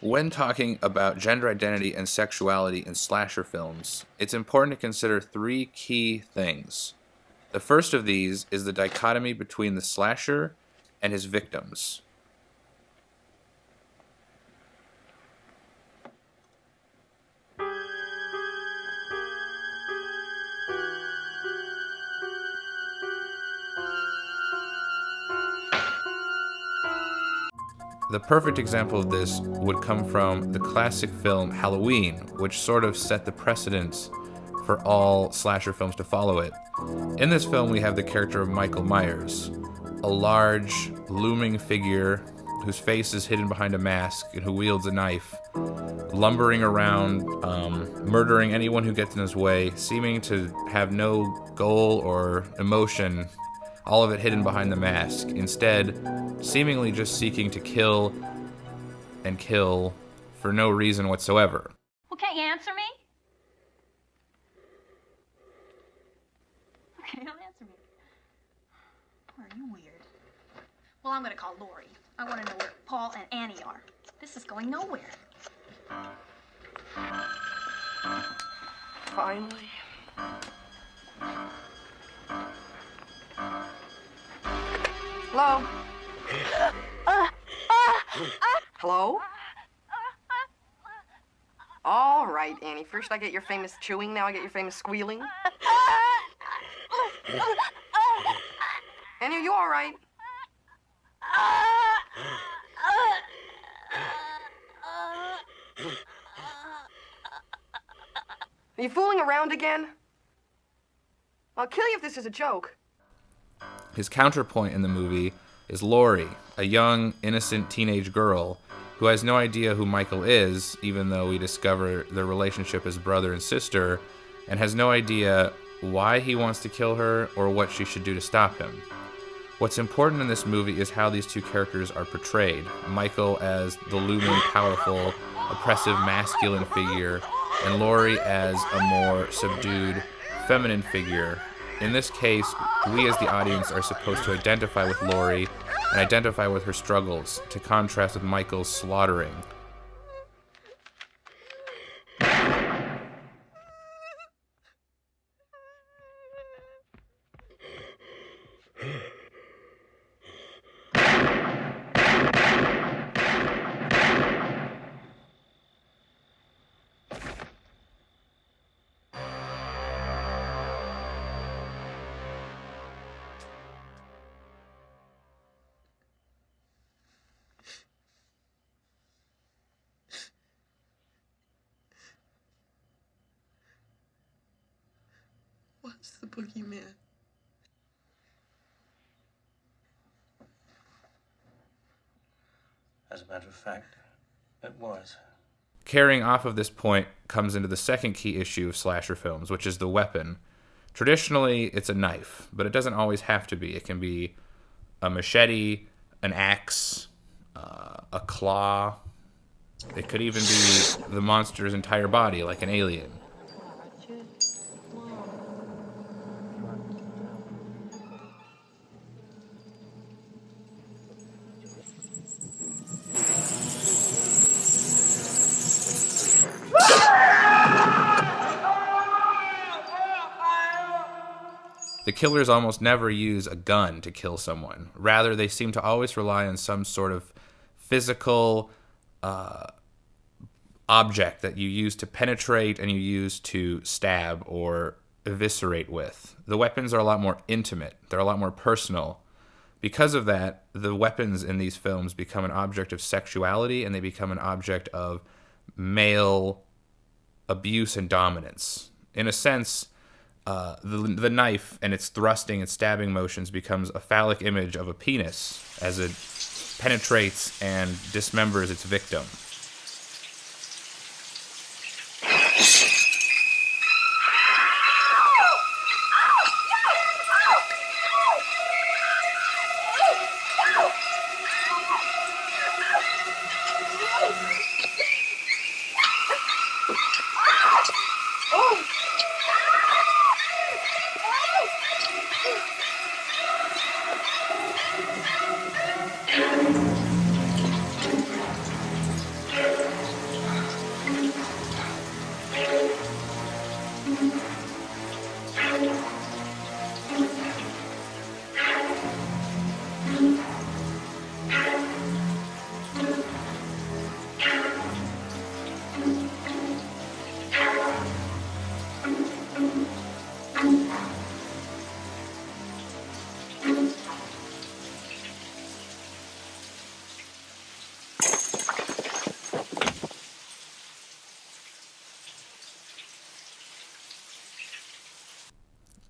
When talking about gender identity and sexuality in slasher films, it's important to consider three key things. The first of these is the dichotomy between the slasher and his victims. The perfect example of this would come from the classic film Halloween, which sort of set the precedence for all slasher films to follow it. In this film, we have the character of Michael Myers, a large, looming figure whose face is hidden behind a mask and who wields a knife, lumbering around, murdering anyone who gets in his way, seeming to have no goal or emotion, all of it hidden behind the mask. Instead, seemingly just seeking to kill and kill for no reason whatsoever. Well, can't you answer me? Okay, don't answer me. Are you weird? Well, I'm gonna call Lori. I want to know where Paul and Annie are. This is going nowhere. Finally. Hello? Hello? All right, Annie. First I get your famous chewing, now I get your famous squealing. Annie, are you all right? Are you fooling around again? I'll kill you if this is a joke. His counterpoint in the movie is Lori, a young, innocent teenage girl who has no idea who Michael is, even though we discover their relationship as brother and sister, and has no idea why he wants to kill her or what she should do to stop him. What's important in this movie is how these two characters are portrayed. Michael as the looming, powerful, oppressive, masculine figure, and Lori as a more subdued, feminine figure. In this case, we as the audience are supposed to identify with Lori and identify with her struggles, to contrast with Michael's slaughtering. What's the boogeyman? As a matter of fact, it was. Carrying off of this point comes into the second key issue of slasher films, which is the weapon. Traditionally, it's a knife, but it doesn't always have to be. It can be a machete, an axe, a claw. It could even be the monster's entire body, like an alien. The killers almost never use a gun to kill someone. Rather, they seem to always rely on some sort of physical object that you use to penetrate and you use to stab or eviscerate with. The weapons are a lot more intimate. They're a lot more personal. Because of that, the weapons in these films become an object of sexuality, and they become an object of male abuse and dominance. In a sense, the knife and its thrusting and stabbing motions becomes a phallic image of a penis as it penetrates and dismembers its victim.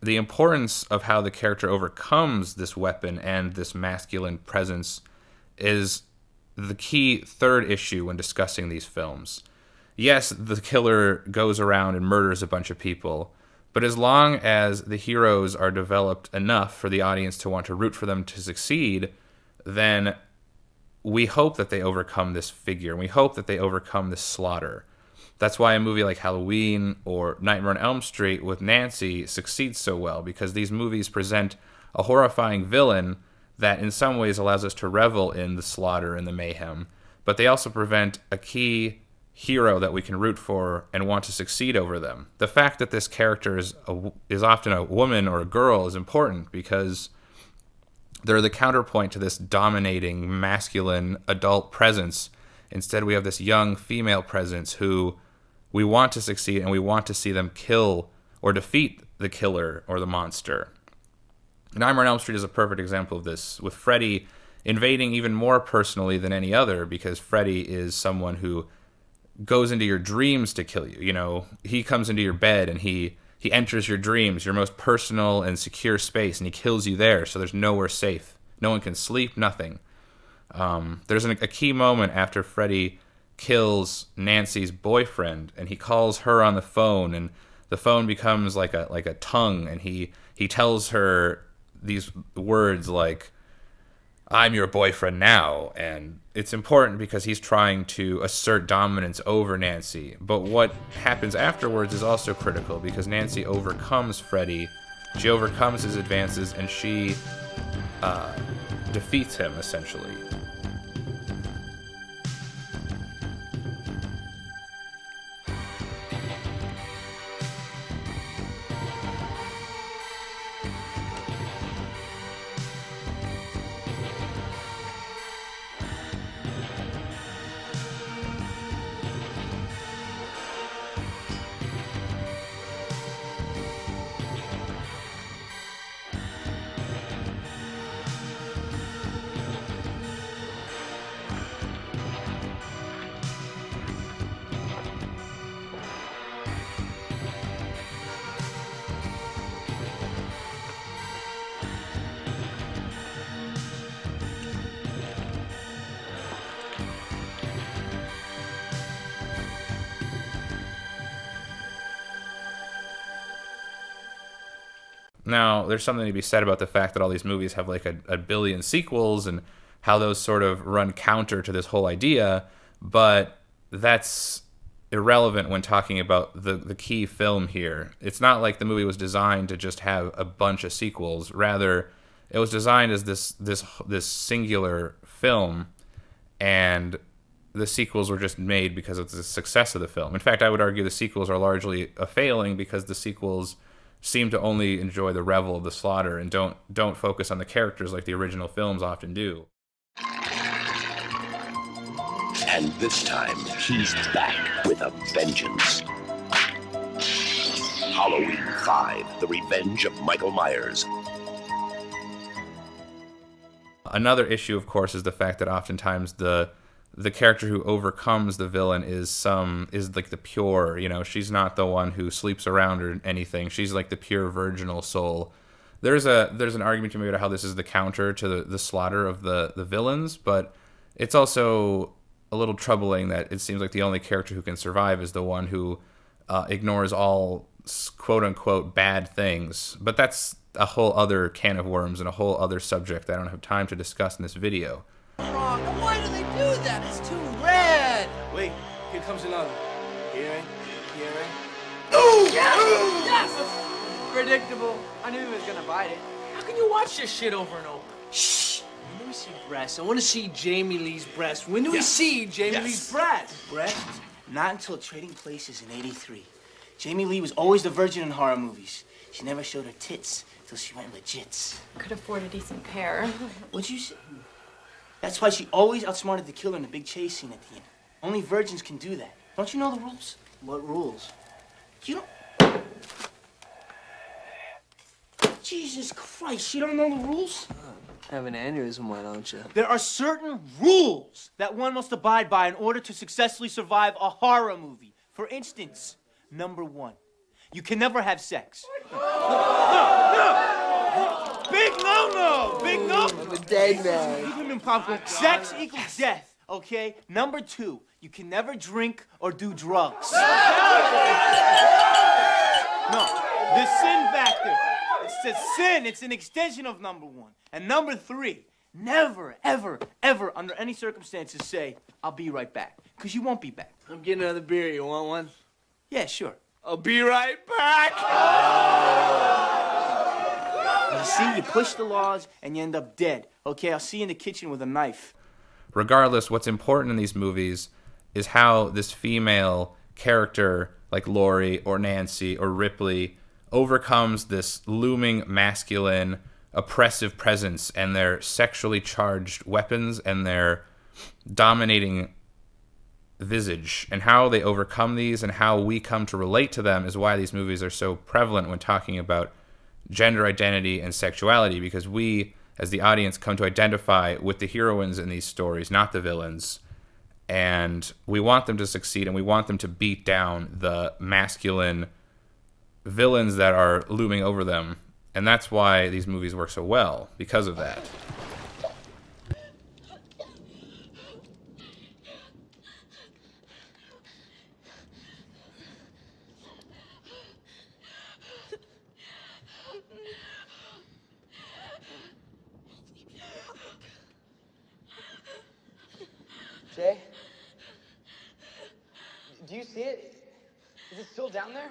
the importance of how the character overcomes this weapon and this masculine presence is the key third issue when discussing these films. Yes, the killer goes around and murders a bunch of people, but as long as the heroes are developed enough for the audience to want to root for them to succeed, then we hope that they overcome this figure. We hope that they overcome this slaughter. That's why a movie like Halloween or Nightmare on Elm Street with Nancy succeeds so well, because these movies present a horrifying villain that in some ways allows us to revel in the slaughter and the mayhem, but they also present a key hero that we can root for and want to succeed over them. The fact that this character is often a woman or a girl is important because they're the counterpoint to this dominating masculine adult presence. Instead, we have this young female presence who we want to succeed and we want to see them kill or defeat the killer or the monster. Nightmare on Elm Street is a perfect example of this, with Freddy invading even more personally than any other, because Freddy is someone who goes into your dreams to kill you. You know, he comes into your bed and he enters your dreams, your most personal and secure space, and he kills you there, so there's nowhere safe. No one can sleep, nothing. There's a key moment after Freddy kills Nancy's boyfriend, and he calls her on the phone, and the phone becomes like a tongue, and he tells her these words like, "I'm your boyfriend now," and it's important because he's trying to assert dominance over Nancy. But what happens afterwards is also critical, because Nancy overcomes Freddy, she overcomes his advances, and she defeats him, essentially. Now, there's something to be said about the fact that all these movies have like a billion sequels and how those sort of run counter to this whole idea, but that's irrelevant when talking about the key film here. It's not like the movie was designed to just have a bunch of sequels. Rather, it was designed as this singular film, and the sequels were just made because of the success of the film. In fact, I would argue the sequels are largely a failing because the sequels seem to only enjoy the revel of the slaughter and don't focus on the characters like the original films often do. And this time, he's back with a vengeance. Halloween 5, The Revenge of Michael Myers. Another issue, of course, is the fact that oftentimes the character who overcomes the villain is like the pure, you know, she's not the one who sleeps around or anything. She's like the pure virginal soul. There's an argument to make about how this is the counter to the slaughter of the villains, but it's also a little troubling that it seems like the only character who can survive is the one who ignores all quote-unquote bad things. But that's a whole other can of worms and a whole other subject that I don't have time to discuss in this video. Wrong. Why do they do that? It's too red. Wait, here comes another. Hearing? Oh! Yes! Yes! Predictable. I knew he was gonna bite it. How can you watch this shit over and over? Shh! When do we see breasts? I want to see Jamie Lee's breasts. When do we see Jamie Lee's breasts? Breasts? Not until Trading Places in '83. Jamie Lee was always the virgin in horror movies. She never showed her tits till she went legit. Could afford a decent pair. What'd you say? That's why she always outsmarted the killer in the big chase scene at the end. Only virgins can do that. Don't you know the rules? What rules? You don't... Jesus Christ, you don't know the rules? Have an aneurysm, why don't you? There are certain rules that one must abide by in order to successfully survive a horror movie. For instance, number 1, You can never have sex. Big no-no! Big no! I'm a dead man. Keep him in popcorn. Sex equals death, okay? Number 2, you can never drink or do drugs. No, the sin factor. It's a sin. It's an extension of number 1. And number 3, never, ever, ever, under any circumstances say, I'll be right back. Because you won't be back. I'm getting another beer. You want one? Yeah, sure. I'll be right back. You see, you push the laws and you end up dead. Okay, I'll see you in the kitchen with a knife. Regardless, what's important in these movies is how this female character, like Laurie or Nancy or Ripley, overcomes this looming masculine oppressive presence and their sexually charged weapons and their dominating visage, and how they overcome these and how we come to relate to them is why these movies are so prevalent when talking about gender identity and sexuality, because we as the audience come to identify with the heroines in these stories, not the villains, and we want them to succeed and we want them to beat down the masculine villains that are looming over them, and that's why these movies work so well, because of that. Jay? Do you see it? Is it still down there?